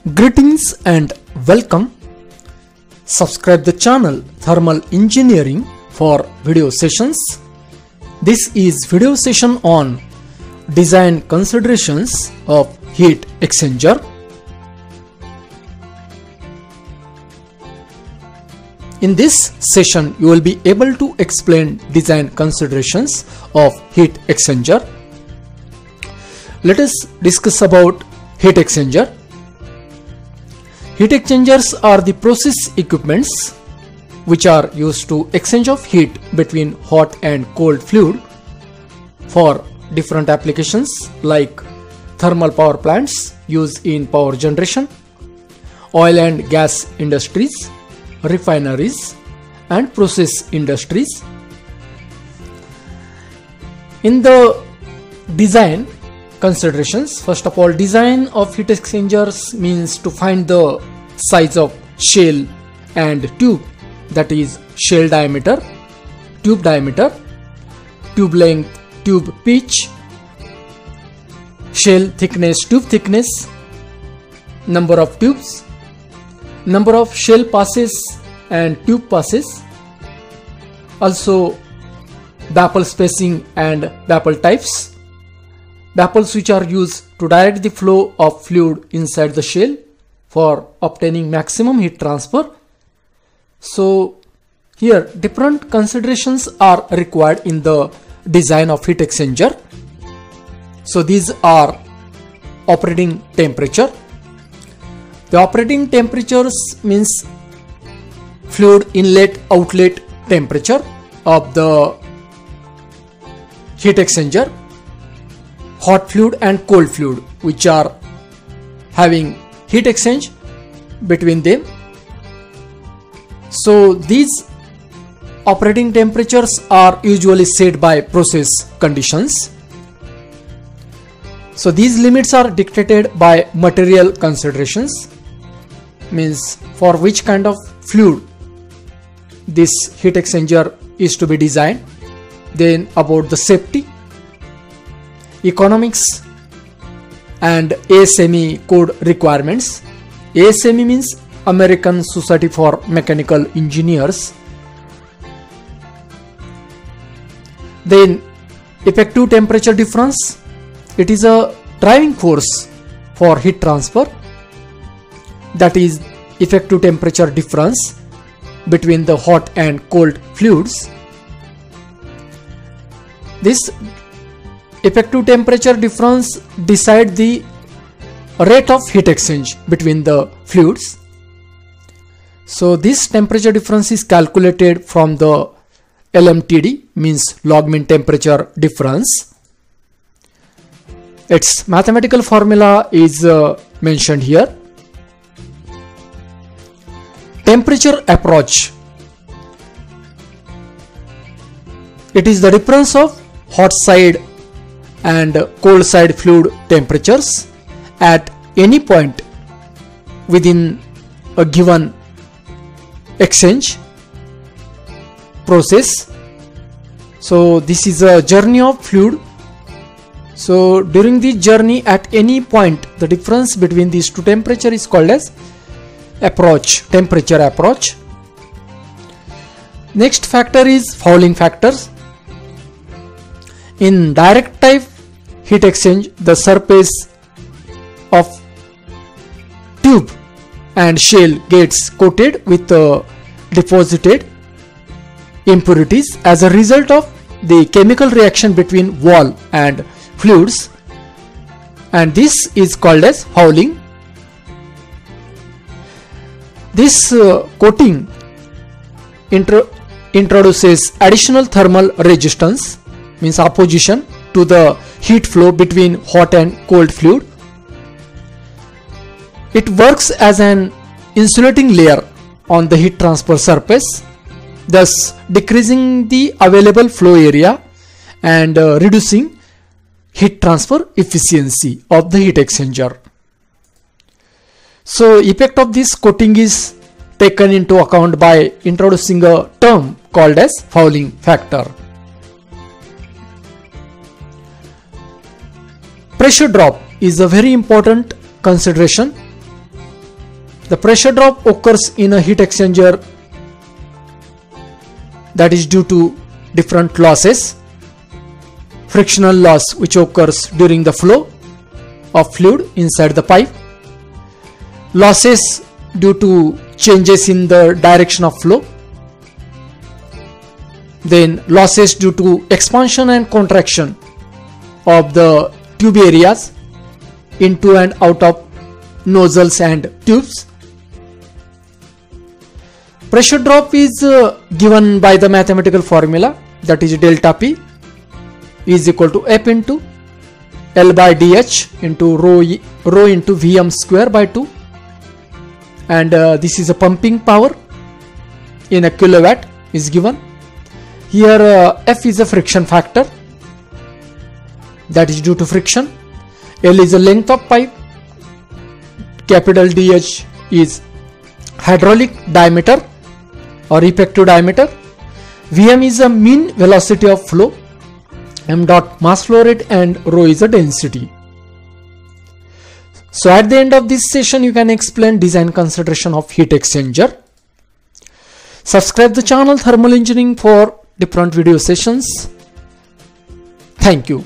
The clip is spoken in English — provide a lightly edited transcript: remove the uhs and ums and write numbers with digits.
Greetings and welcome. Subscribe the channel Thermal Engineering for video sessions. This is video session on design considerations of heat exchanger. In this session, you will be able to explain design considerations of heat exchanger. Let us discuss about heat exchanger. Heat exchangers are the process equipments which are used to exchange of heat between hot and cold fluid for different applications like thermal power plants used in power generation, oil and gas industries, refineries and process industries. In the design considerations, first of all, design of heat exchangers means to find the size of shell and tube, that is shell diameter, tube diameter, tube length, tube pitch, shell thickness, tube thickness, number of tubes, number of shell passes and tube passes, also baffle spacing and baffle types, baffles which are used to direct the flow of fluid inside the shell for obtaining maximum heat transfer. So here different considerations are required in the design of heat exchanger. So these are operating temperature. The operating temperatures means fluid inlet outlet temperature of the heat exchanger, hot fluid and cold fluid which are having heat exchange between them. So these operating temperatures are usually set by process conditions. So these limits are dictated by material considerations, means for which kind of fluid this heat exchanger is to be designed, then about the safety, economics and ASME code requirements. ASME means American Society for Mechanical Engineers. Then effective temperature difference, it is a driving force for heat transfer, that is effective temperature difference between the hot and cold fluids. This effective temperature difference decide the rate of heat exchange between the fluids. So this temperature difference is calculated from the LMTD, means log mean temperature difference. Its mathematical formula is mentioned here. Temperature approach, it is the difference of hot side and cold side fluid temperatures at any point within a given exchange process. So this is a journey of fluid. So during the journey at any point, the difference between these two temperatures is called as approach, temperature approach. Next factor is fouling factors. In direct type heat exchange, the surface of tube and shell gets coated with deposited impurities as a result of the chemical reaction between wall and fluids, and this is called as fouling. This coating introduces additional thermal resistance, means opposition to the heat flow between hot and cold fluid. It works as an insulating layer on the heat transfer surface, thus decreasing the available flow area and reducing heat transfer efficiency of the heat exchanger. So effect of this coating is taken into account by introducing a term called as fouling factor. Pressure drop is a very important consideration The pressure drop occurs in a heat exchanger, that is due to different losses. Frictional loss which occurs during the flow of fluid inside the pipe, losses due to changes in the direction of flow, then losses due to expansion and contraction of the tube areas into and out of nozzles and tubes. Pressure drop is given by the mathematical formula, that is delta P is equal to F into L by DH into rho into Vm square by 2, and this is a pumping power in a kilowatt is given. Here F is a friction factor, that is due to friction. L is the length of pipe. Capital DH is hydraulic diameter or effective diameter. Vm is a mean velocity of flow. M dot mass flow rate, and rho is a density. So at the end of this session you can explain design consideration of heat exchanger. Subscribe the channel Thermal Engineering for different video sessions. Thank you.